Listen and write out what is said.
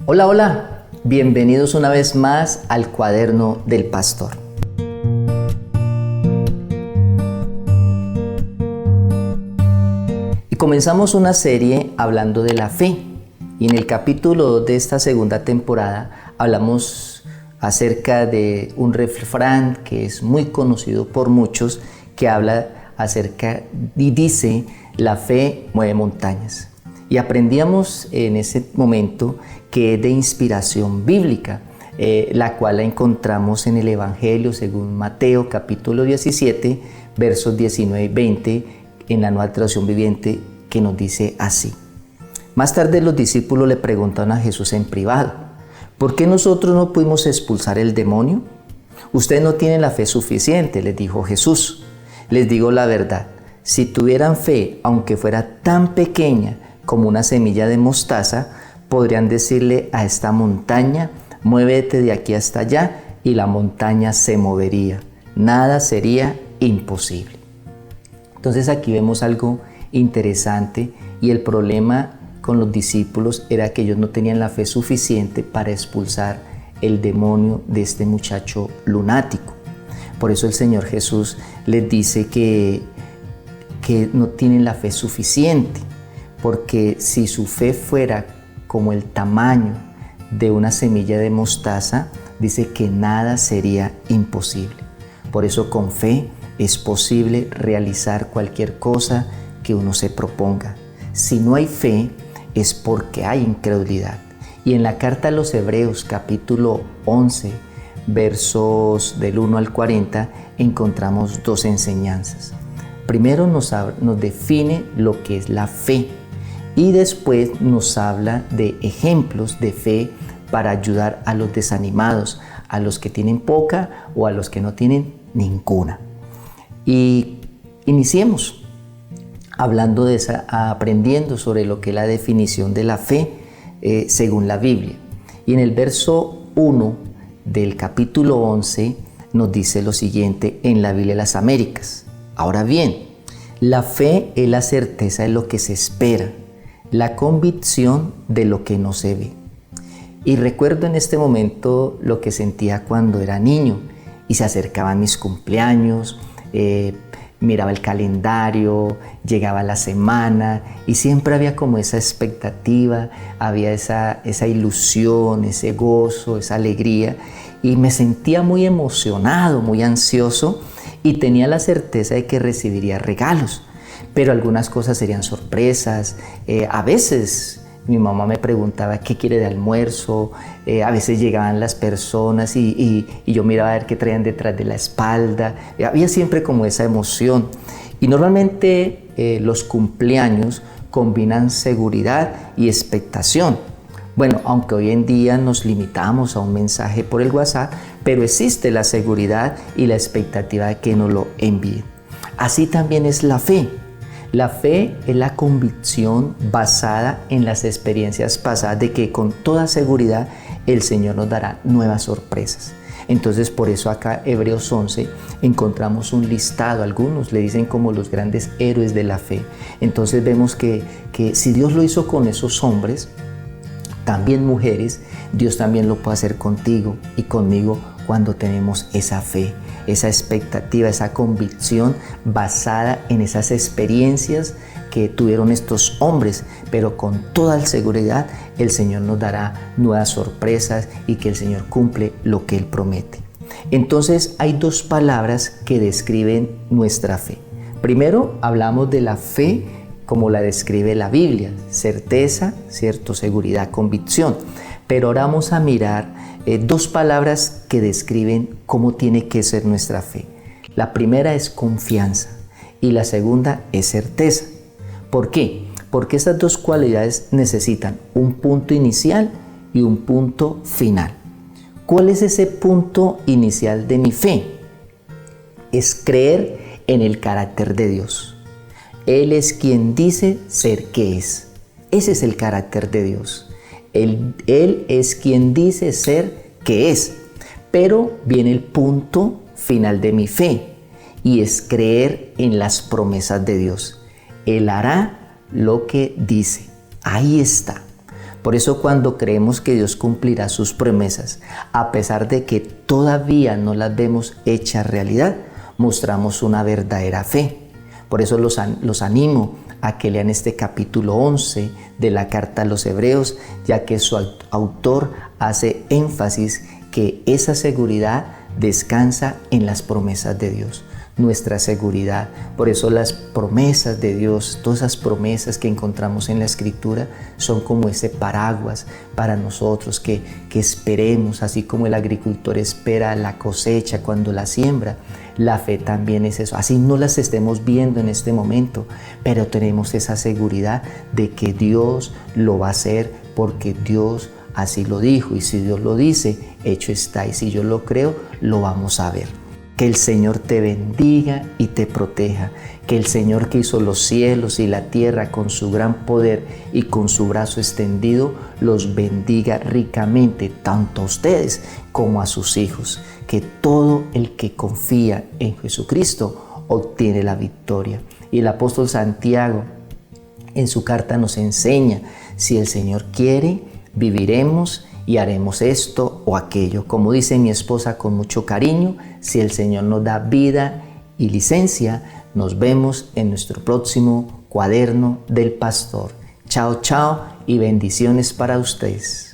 Hola, hola, bienvenidos una vez más al Cuaderno del Pastor. Y comenzamos una serie hablando de la fe. Y en el capítulo 2 de esta segunda temporada hablamos acerca de un refrán que es muy conocido por muchos, que habla acerca y dice: la fe mueve montañas. Y aprendíamos en ese momento que es de inspiración bíblica, la cual la encontramos en el Evangelio según Mateo capítulo 17, versos 19 y 20, en la Nueva Traducción Viviente, que nos dice así. Más tarde los discípulos le preguntaron a Jesús en privado: ¿por qué nosotros no pudimos expulsar el demonio? Ustedes no tienen la fe suficiente, les dijo Jesús. Les digo la verdad, si tuvieran fe, aunque fuera tan pequeña como una semilla de mostaza, podrían decirle a esta montaña: muévete de aquí hasta allá, y la montaña se movería. Nada sería imposible. Entonces aquí vemos algo interesante, y el problema con los discípulos era que ellos no tenían la fe suficiente para expulsar el demonio de este muchacho lunático. Por eso el Señor Jesús les dice que no tienen la fe suficiente, porque si su fe fuera como el tamaño de una semilla de mostaza, dice que nada sería imposible. Por eso con fe es posible realizar cualquier cosa que uno se proponga. Si no hay fe, es porque hay incredulidad. Y en la carta a los Hebreos, capítulo 11, versos del 1 al 40, encontramos dos enseñanzas. Primero nos define lo que es la fe, y después nos habla de ejemplos de fe para ayudar a los desanimados, a los que tienen poca o a los que no tienen ninguna. Y iniciemos hablando aprendiendo sobre lo que es la definición de la fe según la Biblia. Y en el verso 1 del capítulo 11 nos dice lo siguiente en la Biblia de las Américas: ahora bien, la fe es la certeza de lo que se espera, la convicción de lo que no se ve. Y recuerdo en este momento lo que sentía cuando era niño y se acercaban mis cumpleaños, miraba el calendario, llegaba la semana y siempre había como esa expectativa, había esa ilusión, ese gozo, esa alegría, y me sentía muy emocionado, muy ansioso, y tenía la certeza de que recibiría regalos. Pero algunas cosas serían sorpresas. A veces mi mamá me preguntaba qué quiere de almuerzo. A veces llegaban las personas y yo miraba a ver qué traían detrás de la espalda. Había siempre como esa emoción. Y normalmente los cumpleaños combinan seguridad y expectación. Bueno, aunque hoy en día nos limitamos a un mensaje por el WhatsApp, pero existe la seguridad y la expectativa de que nos lo envíen. Así también es la fe. La fe es la convicción basada en las experiencias pasadas de que con toda seguridad el Señor nos dará nuevas sorpresas. Entonces por eso acá Hebreos 11 encontramos un listado, algunos le dicen como los grandes héroes de la fe. Entonces vemos que si Dios lo hizo con esos hombres, también mujeres, Dios también lo puede hacer contigo y conmigo cuando tenemos esa fe, esa expectativa, esa convicción basada en esas experiencias que tuvieron estos hombres, pero con toda seguridad el Señor nos dará nuevas sorpresas y que el Señor cumple lo que Él promete. Entonces hay dos palabras que describen nuestra fe. Primero hablamos de la fe como la describe la Biblia: certeza, ¿cierto? Seguridad, convicción. Pero ahora vamos a mirar dos palabras que describen cómo tiene que ser nuestra fe. La primera es confianza y la segunda es certeza. ¿Por qué? Porque estas dos cualidades necesitan un punto inicial y un punto final. ¿Cuál es ese punto inicial de mi fe? Es creer en el carácter de Dios. Él es quien dice ser que es. Ese es el carácter de Dios. Él es quien dice ser que es. Pero viene el punto final de mi fe, y es creer en las promesas de Dios. Él hará lo que dice. Ahí está. Por eso cuando creemos que Dios cumplirá sus promesas, a pesar de que todavía no las vemos hechas realidad, mostramos una verdadera fe. Por eso los animo a que lean este capítulo 11 de la carta a los Hebreos, ya que su autor hace énfasis que esa seguridad descansa en las promesas de Dios. Nuestra seguridad. Por eso las promesas de Dios, todas esas promesas que encontramos en la Escritura son como ese paraguas para nosotros que esperemos, así como el agricultor espera la cosecha cuando la siembra. La fe también es eso. Así no las estemos viendo en este momento, pero tenemos esa seguridad de que Dios lo va a hacer porque Dios así lo dijo. Y si Dios lo dice, hecho está. Y si yo lo creo, lo vamos a ver. Que el Señor te bendiga y te proteja. Que el Señor que hizo los cielos y la tierra con su gran poder y con su brazo extendido, los bendiga ricamente, tanto a ustedes como a sus hijos. Que todo el que confía en Jesucristo obtiene la victoria. Y el apóstol Santiago en su carta nos enseña, si el Señor quiere, viviremos y haremos esto o aquello. Como dice mi esposa con mucho cariño, si el Señor nos da vida y licencia, nos vemos en nuestro próximo cuaderno del pastor. Chao, chao y bendiciones para ustedes.